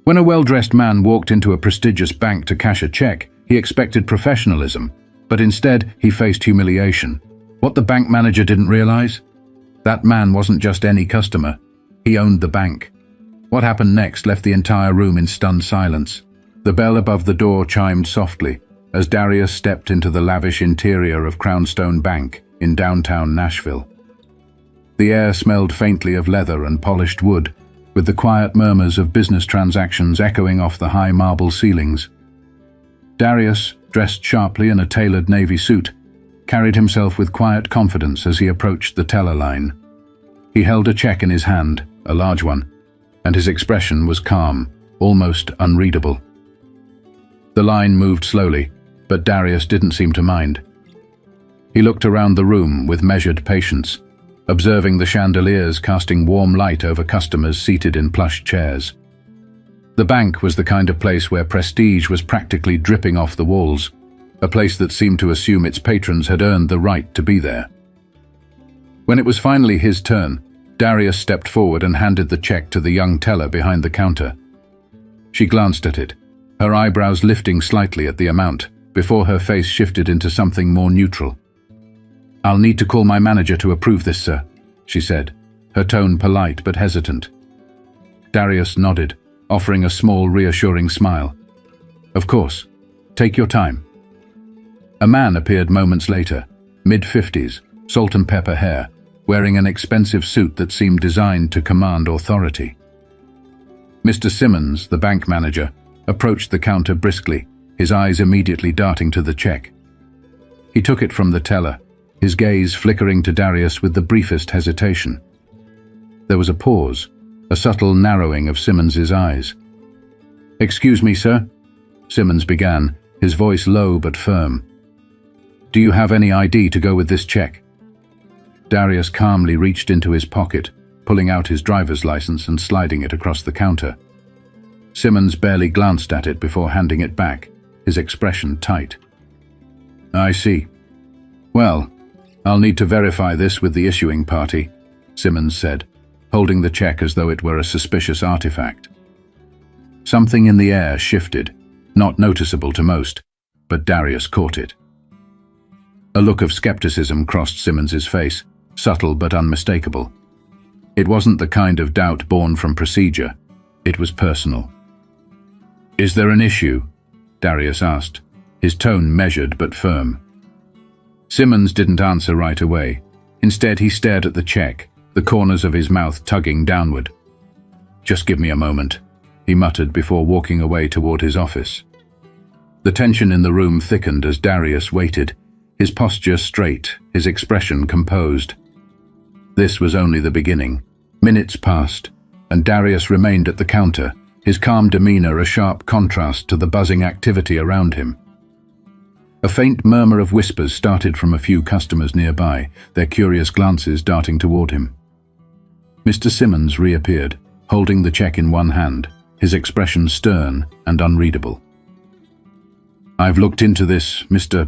When a well-dressed man walked into a prestigious bank to cash a check, he expected professionalism, but instead he faced humiliation. What the bank manager didn't realize? That man wasn't just any customer. He owned the bank. What happened next left the entire room in stunned silence. The bell above the door chimed softly as Darius stepped into the lavish interior of Crownstone Bank in downtown Nashville. The air smelled faintly of leather and polished wood, with the quiet murmurs of business transactions echoing off the high marble ceilings. Darius, dressed sharply in a tailored navy suit, carried himself with quiet confidence as he approached the teller line. He held a check in his hand, a large one, and his expression was calm, almost unreadable. The line moved slowly, but Darius didn't seem to mind. He looked around the room with measured patience, observing the chandeliers casting warm light over customers seated in plush chairs. The bank was the kind of place where prestige was practically dripping off the walls, a place that seemed to assume its patrons had earned the right to be there. When it was finally his turn, Darius stepped forward and handed the check to the young teller behind the counter. She glanced at it, her eyebrows lifting slightly at the amount, before her face shifted into something more neutral. "I'll need to call my manager to approve this, sir," she said, her tone polite but hesitant. Darius nodded, offering a small, reassuring smile. "Of course. Take your time." A man appeared moments later, mid-50s, salt and pepper hair, wearing an expensive suit that seemed designed to command authority. Mr. Simmons, the bank manager, approached the counter briskly, his eyes immediately darting to the check. He took it from the teller, his gaze flickering to Darius with the briefest hesitation. There was a pause, a subtle narrowing of Simmons's eyes. "Excuse me, sir," Simmons began, his voice low but firm. "Do you have any ID to go with this check?" Darius calmly reached into his pocket, pulling out his driver's license and sliding it across the counter. Simmons barely glanced at it before handing it back, his expression tight. "I see. Well, I'll need to verify this with the issuing party," Simmons said, holding the check as though it were a suspicious artifact. Something in the air shifted, not noticeable to most, but Darius caught it. A look of skepticism crossed Simmons's face, subtle but unmistakable. It wasn't the kind of doubt born from procedure. It was personal. "Is there an issue?" Darius asked, his tone measured but firm. Simmons didn't answer right away. Instead, he stared at the check, the corners of his mouth tugging downward. "Just give me a moment," he muttered before walking away toward his office. The tension in the room thickened as Darius waited, his posture straight, his expression composed. This was only the beginning. Minutes passed, and Darius remained at the counter, his calm demeanor a sharp contrast to the buzzing activity around him. A faint murmur of whispers started from a few customers nearby, their curious glances darting toward him. Mr. Simmons reappeared, holding the check in one hand, his expression stern and unreadable. "I've looked into this, Mr.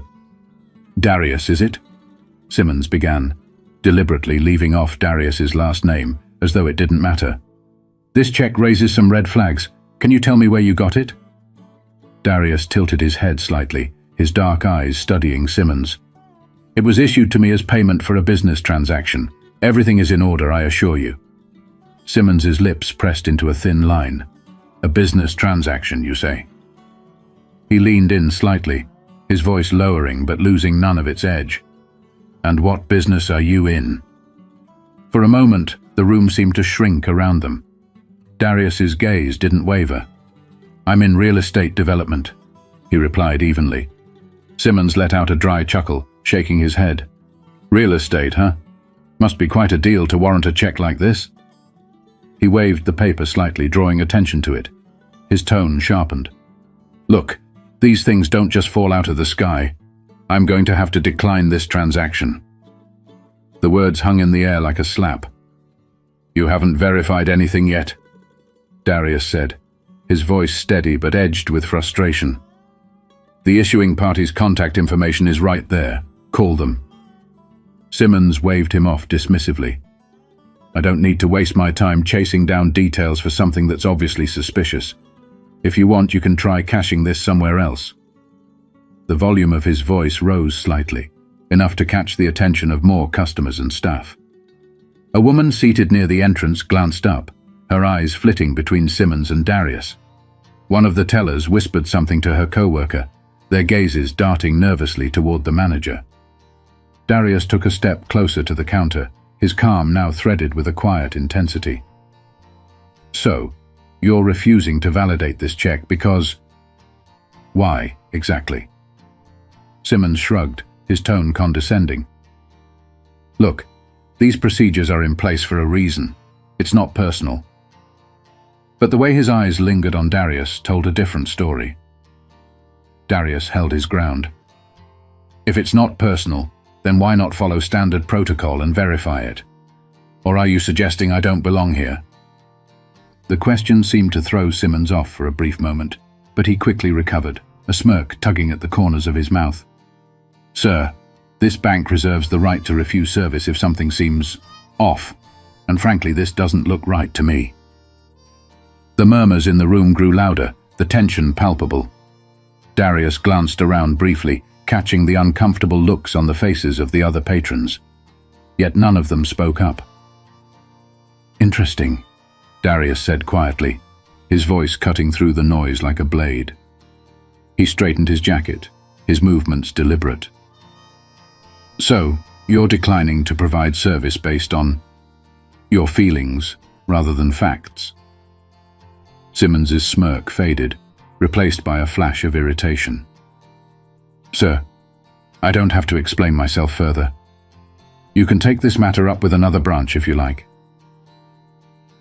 Darius, is it?" Simmons began, deliberately leaving off Darius's last name, as though it didn't matter. "This check raises some red flags. Can you tell me where you got it?" Darius tilted his head slightly, his dark eyes studying Simmons. "It was issued to me as payment for a business transaction. Everything is in order, I assure you." Simmons's lips pressed into a thin line. "A business transaction, you say?" He leaned in slightly, his voice lowering but losing none of its edge. "And what business are you in?" For a moment, the room seemed to shrink around them. Darius's gaze didn't waver. "I'm in real estate development," he replied evenly. Simmons let out a dry chuckle, shaking his head. "Real estate, huh? Must be quite a deal to warrant a check like this." He waved the paper slightly, drawing attention to it. His tone sharpened. "Look, these things don't just fall out of the sky. I'm going to have to decline this transaction." The words hung in the air like a slap. "You haven't verified anything yet?" Darius said, his voice steady but edged with frustration. "The issuing party's contact information is right there. Call them." Simmons waved him off dismissively. "I don't need to waste my time chasing down details for something that's obviously suspicious. If you want, you can try cashing this somewhere else." The volume of his voice rose slightly, enough to catch the attention of more customers and staff. A woman seated near the entrance glanced up, her eyes flitting between Simmons and Darius. One of the tellers whispered something to her co-worker, their gazes darting nervously toward the manager. Darius took a step closer to the counter, his calm now threaded with a quiet intensity. "So, you're refusing to validate this check because—" "Why, exactly?" Simmons shrugged, his tone condescending. "Look, these procedures are in place for a reason. It's not personal." But the way his eyes lingered on Darius told a different story. Darius held his ground. "If it's not personal, then why not follow standard protocol and verify it? Or are you suggesting I don't belong here?" The question seemed to throw Simmons off for a brief moment, but he quickly recovered, a smirk tugging at the corners of his mouth. "Sir, this bank reserves the right to refuse service if something seems off, and frankly, this doesn't look right to me." The murmurs in the room grew louder, the tension palpable. Darius glanced around briefly, catching the uncomfortable looks on the faces of the other patrons. Yet none of them spoke up. "Interesting," Darius said quietly, his voice cutting through the noise like a blade. He straightened his jacket, his movements deliberate. "So, you're declining to provide service based on your feelings rather than facts?" Simmons's smirk faded, replaced by a flash of irritation. "Sir, I don't have to explain myself further. You can take this matter up with another branch if you like."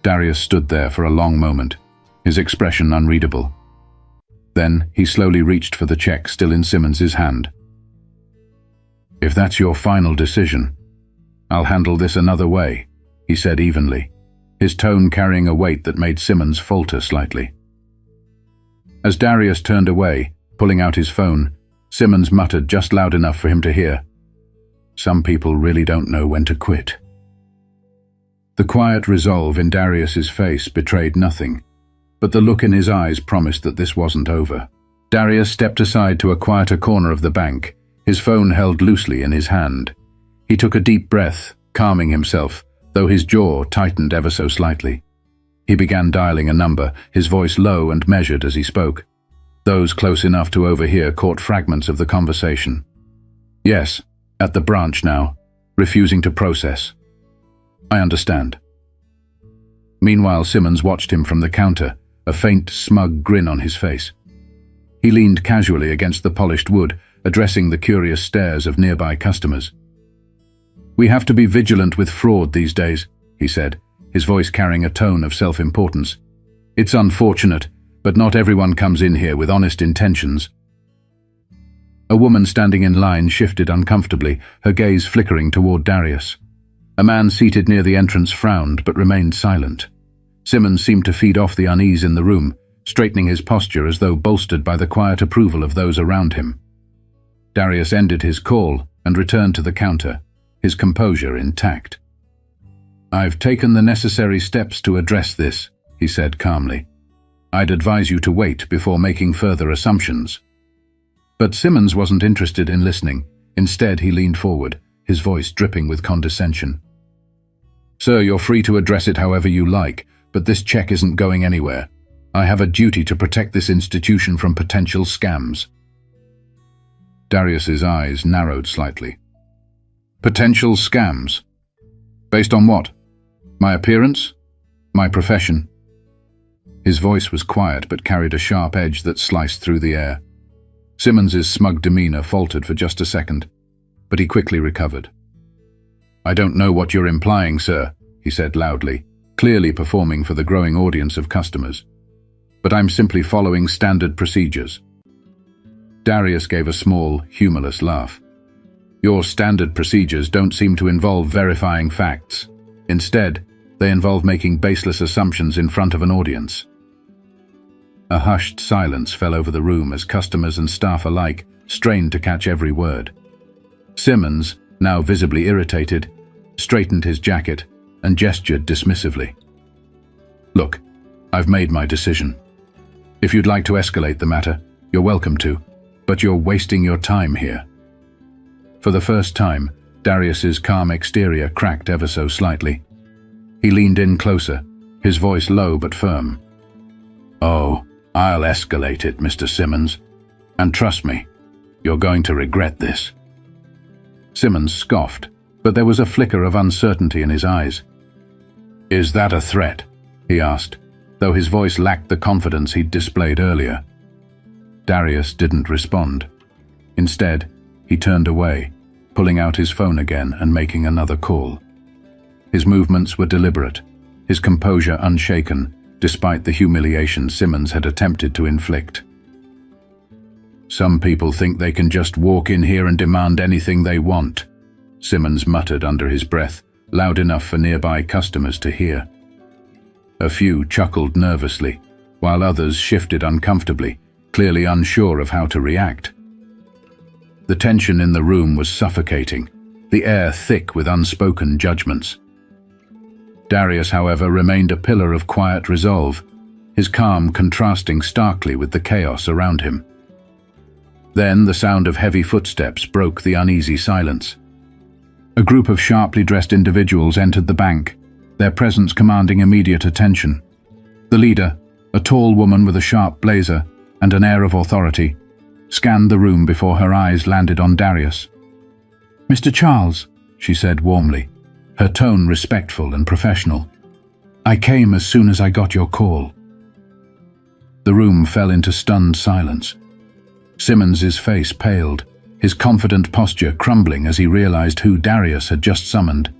Darius stood there for a long moment, his expression unreadable. Then he slowly reached for the check still in Simmons's hand. "If that's your final decision, I'll handle this another way," he said evenly, his tone carrying a weight that made Simmons falter slightly. As Darius turned away, pulling out his phone, Simmons muttered just loud enough for him to hear, "Some people really don't know when to quit." The quiet resolve in Darius's face betrayed nothing, but the look in his eyes promised that this wasn't over. Darius stepped aside to a quieter corner of the bank, his phone held loosely in his hand. He took a deep breath, calming himself, though his jaw tightened ever so slightly. He began dialing a number, his voice low and measured as he spoke. Those close enough to overhear caught fragments of the conversation. "Yes, at the branch now, refusing to process. I understand." Meanwhile, Simmons watched him from the counter, a faint, smug grin on his face. He leaned casually against the polished wood, addressing the curious stares of nearby customers. "We have to be vigilant with fraud these days," he said, his voice carrying a tone of self-importance. "It's unfortunate, but not everyone comes in here with honest intentions." A woman standing in line shifted uncomfortably, her gaze flickering toward Darius. A man seated near the entrance frowned but remained silent. Simmons seemed to feed off the unease in the room, straightening his posture as though bolstered by the quiet approval of those around him. Darius ended his call and returned to the counter, his composure intact. "I've taken the necessary steps to address this," he said calmly. "I'd advise you to wait before making further assumptions." But Simmons wasn't interested in listening. Instead, he leaned forward, his voice dripping with condescension. "Sir, you're free to address it however you like, but this check isn't going anywhere. I have a duty to protect this institution from potential scams." Darius's eyes narrowed slightly. "Potential scams? Based on what? My appearance? My profession?" His voice was quiet but carried a sharp edge that sliced through the air. Simmons's smug demeanor faltered for just a second, but he quickly recovered. "I don't know what you're implying, sir," he said loudly, clearly performing for the growing audience of customers. "But I'm simply following standard procedures." Darius gave a small, humorless laugh. "Your standard procedures don't seem to involve verifying facts. Instead, they involve making baseless assumptions in front of an audience." A hushed silence fell over the room as customers and staff alike strained to catch every word. Simmons, now visibly irritated, straightened his jacket and gestured dismissively. "Look, I've made my decision. If you'd like to escalate the matter, you're welcome to, but you're wasting your time here." For the first time, Darius's calm exterior cracked ever so slightly. He leaned in closer, his voice low but firm. "Oh, I'll escalate it, Mr. Simmons. And trust me, you're going to regret this." Simmons scoffed, but there was a flicker of uncertainty in his eyes. "Is that a threat?" he asked, though his voice lacked the confidence he'd displayed earlier. Darius didn't respond. Instead, he turned away, pulling out his phone again and making another call. His movements were deliberate, his composure unshaken, despite the humiliation Simmons had attempted to inflict. "Some people think they can just walk in here and demand anything they want," Simmons muttered under his breath, loud enough for nearby customers to hear. A few chuckled nervously, while others shifted uncomfortably, clearly unsure of how to react. The tension in the room was suffocating, the air thick with unspoken judgments. Darius, however, remained a pillar of quiet resolve, his calm contrasting starkly with the chaos around him. Then the sound of heavy footsteps broke the uneasy silence. A group of sharply dressed individuals entered the bank, their presence commanding immediate attention. The leader, a tall woman with a sharp blazer and an air of authority, scanned the room before her eyes landed on Darius. "Mr. Charles," she said warmly, her tone respectful and professional. "I came as soon as I got your call." The room fell into stunned silence. Simmons's face paled, his confident posture crumbling as he realized who Darius had just summoned.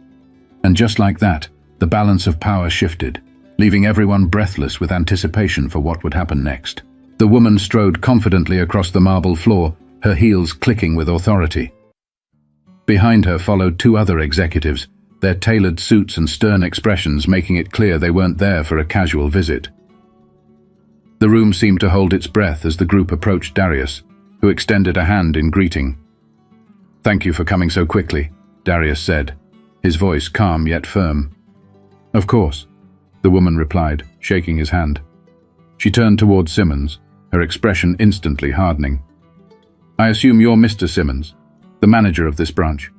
And just like that, the balance of power shifted, leaving everyone breathless with anticipation for what would happen next. The woman strode confidently across the marble floor, her heels clicking with authority. Behind her followed two other executives, their tailored suits and stern expressions making it clear they weren't there for a casual visit. The room seemed to hold its breath as the group approached Darius, who extended a hand in greeting. "Thank you for coming so quickly," Darius said, his voice calm yet firm. "Of course," the woman replied, shaking his hand. She turned towards Simmons, her expression instantly hardening. "I assume you're Mr. Simmons, the manager of this branch."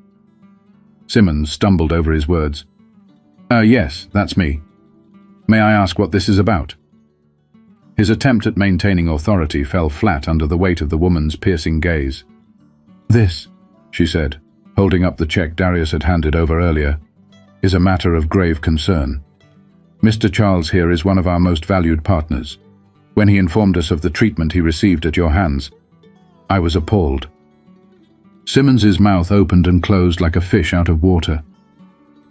Simmons stumbled over his words. Yes, that's me. May I ask what this is about?" His attempt at maintaining authority fell flat under the weight of the woman's piercing gaze. "This," she said, holding up the check Darius had handed over earlier, "is a matter of grave concern. Mr. Charles here is one of our most valued partners. When he informed us of the treatment he received at your hands, I was appalled." Simmons's mouth opened and closed like a fish out of water.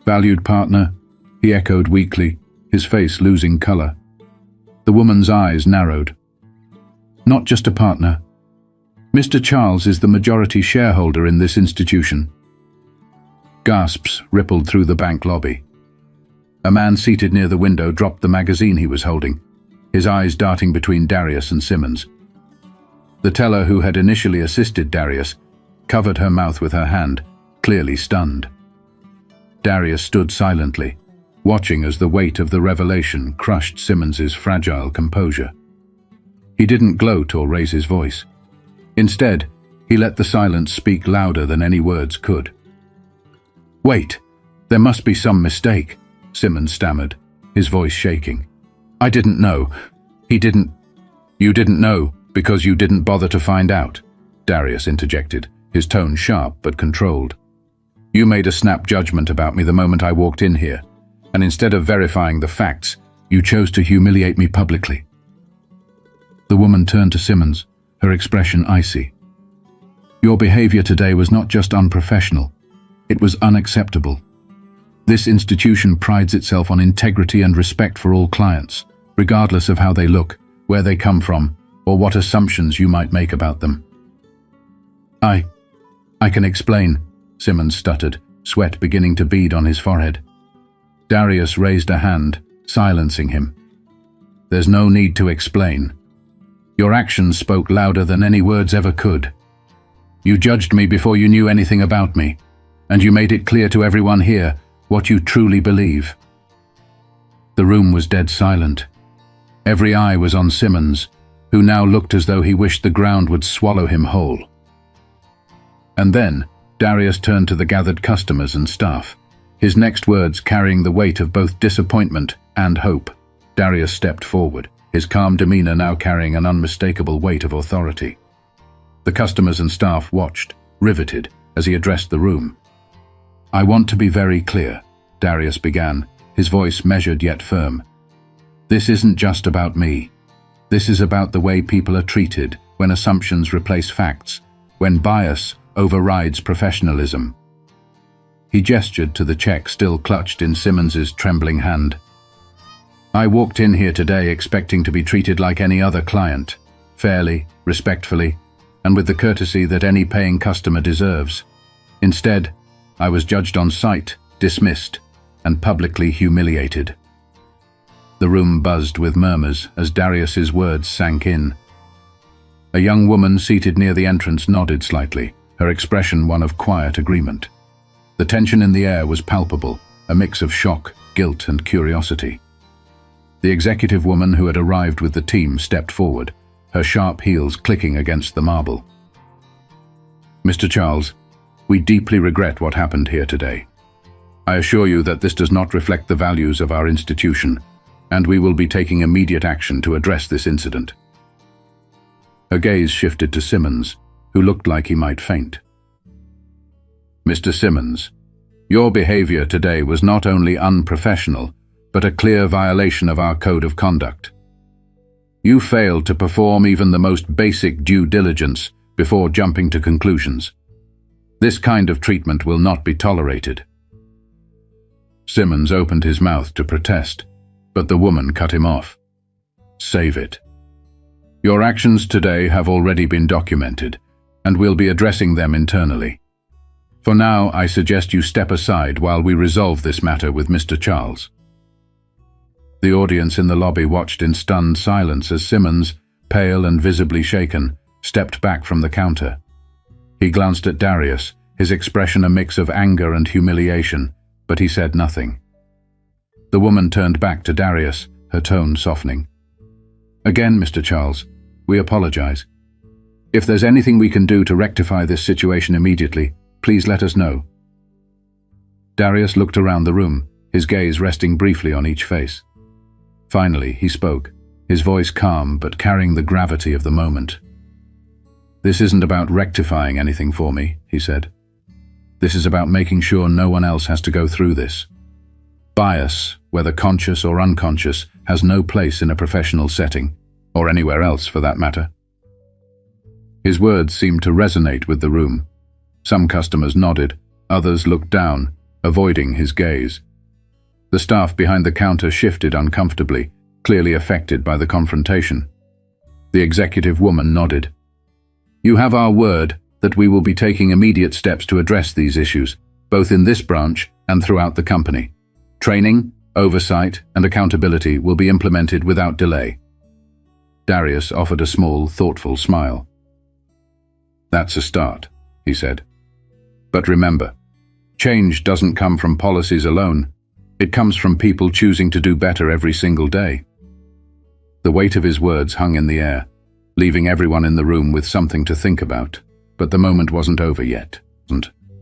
"Valued partner?" he echoed weakly, his face losing color. The woman's eyes narrowed. "Not just a partner. Mr. Charles is the majority shareholder in this institution." Gasps rippled through the bank lobby. A man seated near the window dropped the magazine he was holding, his eyes darting between Darius and Simmons. The teller who had initially assisted Darius covered her mouth with her hand, clearly stunned. Darius stood silently, watching as the weight of the revelation crushed Simmons's fragile composure. He didn't gloat or raise his voice. Instead, he let the silence speak louder than any words could. "Wait, there must be some mistake," Simmons stammered, his voice shaking. "I didn't know. He didn't—" "You didn't know because you didn't bother to find out," Darius interjected, his tone sharp but controlled. "You made a snap judgment about me the moment I walked in here, and instead of verifying the facts, you chose to humiliate me publicly." The woman turned to Simmons, her expression icy. "Your behavior today was not just unprofessional, it was unacceptable. This institution prides itself on integrity and respect for all clients, regardless of how they look, where they come from, or what assumptions you might make about them." I can explain," Simmons stuttered, sweat beginning to bead on his forehead. Darius raised a hand, silencing him. "There's no need to explain. Your actions spoke louder than any words ever could. You judged me before you knew anything about me, and you made it clear to everyone here what you truly believe." The room was dead silent. Every eye was on Simmons, who now looked as though he wished the ground would swallow him whole. And then, Darius turned to the gathered customers and staff, his next words carrying the weight of both disappointment and hope. Darius stepped forward, his calm demeanor now carrying an unmistakable weight of authority. The customers and staff watched, riveted, as he addressed the room. "I want to be very clear," Darius began, his voice measured yet firm. "This isn't just about me. This is about the way people are treated when assumptions replace facts, when bias overrides professionalism." He gestured to the check still clutched in Simmons's trembling hand. "I walked in here today expecting to be treated like any other client, fairly, respectfully, and with the courtesy that any paying customer deserves. Instead, I was judged on sight, dismissed, and publicly humiliated." The room buzzed with murmurs as Darius's words sank in. A young woman seated near the entrance nodded slightly, her expression one of quiet agreement. The tension in the air was palpable, a mix of shock, guilt, and curiosity. The executive woman who had arrived with the team stepped forward, her sharp heels clicking against the marble. "Mr. Charles, we deeply regret what happened here today. I assure you that this does not reflect the values of our institution, and we will be taking immediate action to address this incident." Her gaze shifted to Simmons, who looked like he might faint. "Mr. Simmons, your behavior today was not only unprofessional, but a clear violation of our code of conduct. You failed to perform even the most basic due diligence before jumping to conclusions. This kind of treatment will not be tolerated." Simmons opened his mouth to protest, but the woman cut him off. "Save it. Your actions today have already been documented, and we'll be addressing them internally. For now, I suggest you step aside while we resolve this matter with Mr. Charles." The audience in the lobby watched in stunned silence as Simmons, pale and visibly shaken, stepped back from the counter. He glanced at Darius, his expression a mix of anger and humiliation, but he said nothing. The woman turned back to Darius, her tone softening. "Again, Mr. Charles, we apologize. If there's anything we can do to rectify this situation immediately, please let us know." Darius looked around the room, his gaze resting briefly on each face. Finally, he spoke, his voice calm but carrying the gravity of the moment. "This isn't about rectifying anything for me," he said. "This is about making sure no one else has to go through this. Bias, whether conscious or unconscious, has no place in a professional setting, or anywhere else for that matter." His words seemed to resonate with the room. Some customers nodded, others looked down, avoiding his gaze. The staff behind the counter shifted uncomfortably, clearly affected by the confrontation. The executive woman nodded. "You have our word that we will be taking immediate steps to address these issues, both in this branch and throughout the company. Training, oversight, and accountability will be implemented without delay." Darius offered a small, thoughtful smile. "That's a start," he said. "But remember, change doesn't come from policies alone. It comes from people choosing to do better every single day." The weight of his words hung in the air, leaving everyone in the room with something to think about. But the moment wasn't over yet.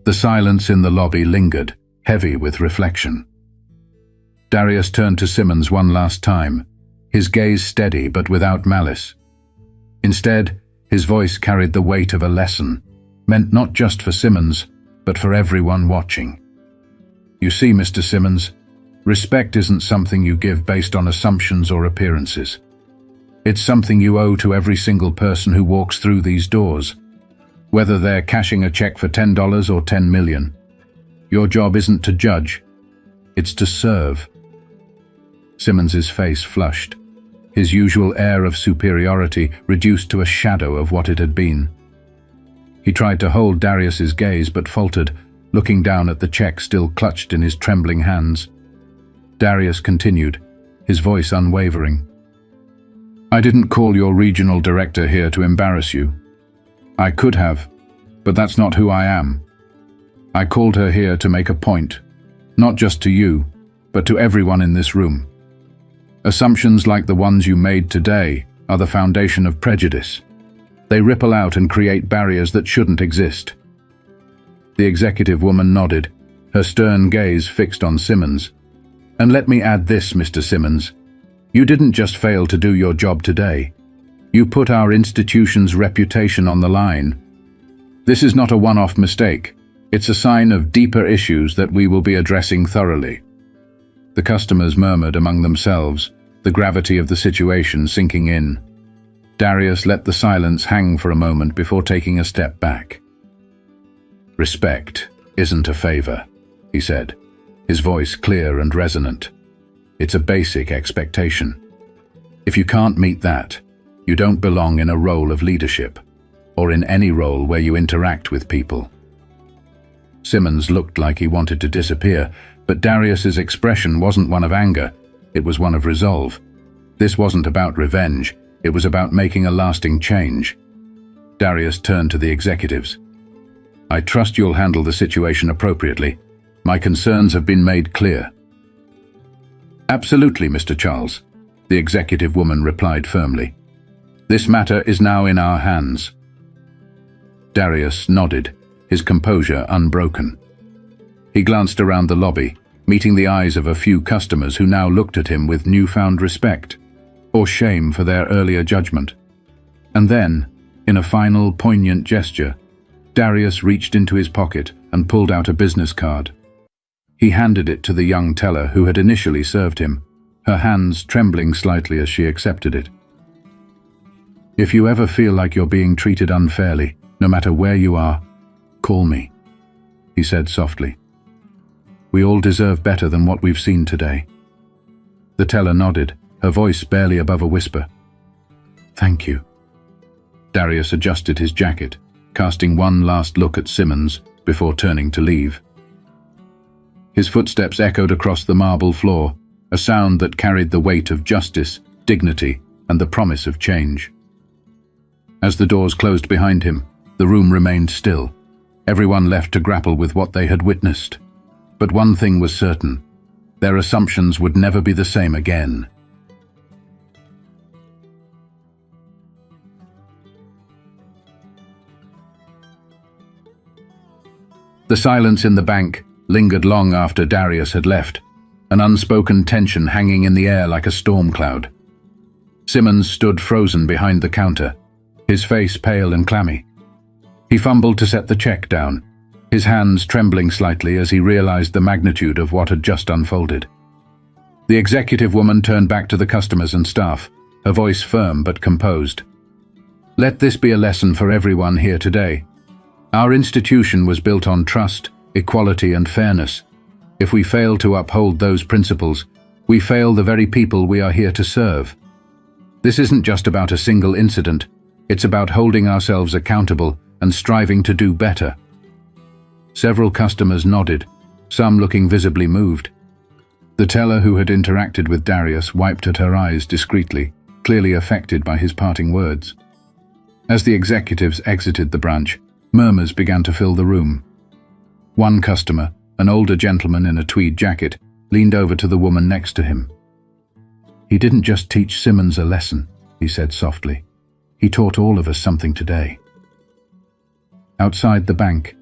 The silence in the lobby lingered, heavy with reflection. Darius turned to Simmons one last time, his gaze steady but without malice. Instead, his voice carried the weight of a lesson, meant not just for Simmons, but for everyone watching. "You see, Mr. Simmons, respect isn't something you give based on assumptions or appearances. It's something you owe to every single person who walks through these doors, whether they're cashing a check for $10 or 10 million. Your job isn't to judge, it's to serve." Simmons's face flushed, his usual air of superiority reduced to a shadow of what it had been. He tried to hold Darius's gaze but faltered, looking down at the check still clutched in his trembling hands. Darius continued, his voice unwavering. "I didn't call your regional director here to embarrass you. I could have, but that's not who I am. I called her here to make a point, not just to you, but to everyone in this room. Assumptions like the ones you made today are the foundation of prejudice. They ripple out and create barriers that shouldn't exist. The executive woman nodded, her stern gaze fixed on Simmons. And let me add this, Mr. Simmons. You didn't just fail to do your job today. You put our institution's reputation on the line. This is not a one-off mistake. It's a sign of deeper issues that we will be addressing thoroughly. The customers murmured among themselves, the gravity of the situation sinking in. Darius let the silence hang for a moment before taking a step back. Respect isn't a favor, he said, his voice clear and resonant. It's a basic expectation. If you can't meet that, you don't belong in a role of leadership, or in any role where you interact with people. Simmons looked like he wanted to disappear, but Darius's expression wasn't one of anger, it was one of resolve. This wasn't about revenge, it was about making a lasting change. Darius turned to the executives. I trust you'll handle the situation appropriately. My concerns have been made clear. Absolutely, Mr. Charles, the executive woman replied firmly. This matter is now in our hands. Darius nodded, his composure unbroken. He glanced around the lobby, meeting the eyes of a few customers who now looked at him with newfound respect, or shame for their earlier judgment. And then, in a final poignant gesture, Darius reached into his pocket and pulled out a business card. He handed it to the young teller who had initially served him, her hands trembling slightly as she accepted it. If you ever feel like you're being treated unfairly, no matter where you are, call me, he said softly. We all deserve better than what we've seen today. The teller nodded, her voice barely above a whisper. Thank you. Darius adjusted his jacket, casting one last look at Simmons before turning to leave. His footsteps echoed across the marble floor, a sound that carried the weight of justice, dignity, and the promise of change. As the doors closed behind him, the room remained still, everyone left to grapple with what they had witnessed. But one thing was certain, their assumptions would never be the same again. The silence in the bank lingered long after Darius had left, an unspoken tension hanging in the air like a storm cloud. Simmons stood frozen behind the counter, his face pale and clammy. He fumbled to set the check down, his hands trembling slightly as he realized the magnitude of what had just unfolded. The executive woman turned back to the customers and staff, her voice firm but composed. Let this be a lesson for everyone here today. Our institution was built on trust, equality, and fairness. If we fail to uphold those principles, we fail the very people we are here to serve. This isn't just about a single incident, it's about holding ourselves accountable and striving to do better. Several customers nodded, some looking visibly moved. The teller who had interacted with Darius wiped at her eyes discreetly, clearly affected by his parting words. As the executives exited the branch, murmurs began to fill the room. One customer, an older gentleman in a tweed jacket, leaned over to the woman next to him. He didn't just teach Simmons a lesson, he said softly. He taught all of us something today. Outside the bank,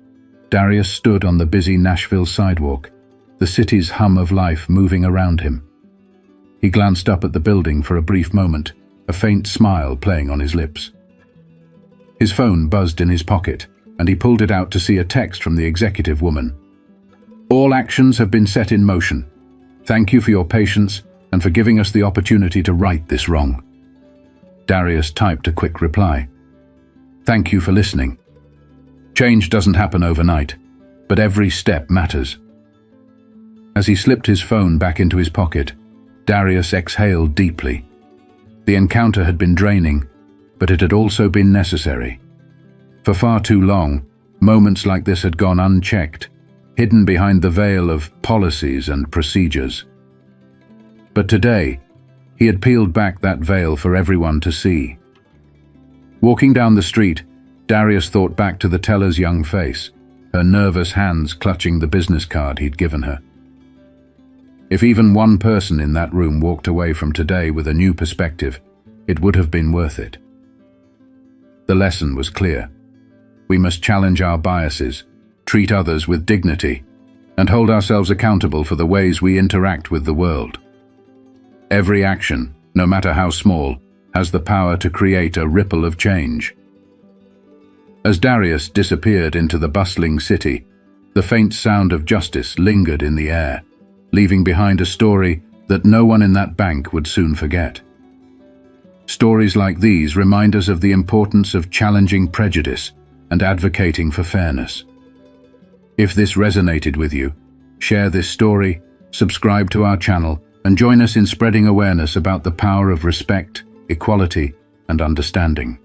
Darius stood on the busy Nashville sidewalk, the city's hum of life moving around him. He glanced up at the building for a brief moment, a faint smile playing on his lips. His phone buzzed in his pocket, and he pulled it out to see a text from the executive woman. All actions have been set in motion. Thank you for your patience and for giving us the opportunity to right this wrong. Darius typed a quick reply. Thank you for listening. Change doesn't happen overnight, but every step matters. As he slipped his phone back into his pocket, Darius exhaled deeply. The encounter had been draining, but it had also been necessary. For far too long, moments like this had gone unchecked, hidden behind the veil of policies and procedures. But today, he had peeled back that veil for everyone to see. Walking down the street, Darius thought back to the teller's young face, her nervous hands clutching the business card he'd given her. If even one person in that room walked away from today with a new perspective, it would have been worth it. The lesson was clear. We must challenge our biases, treat others with dignity, and hold ourselves accountable for the ways we interact with the world. Every action, no matter how small, has the power to create a ripple of change. As Darius disappeared into the bustling city, the faint sound of justice lingered in the air, leaving behind a story that no one in that bank would soon forget. Stories like these remind us of the importance of challenging prejudice and advocating for fairness. If this resonated with you, share this story, subscribe to our channel, and join us in spreading awareness about the power of respect, equality, and understanding.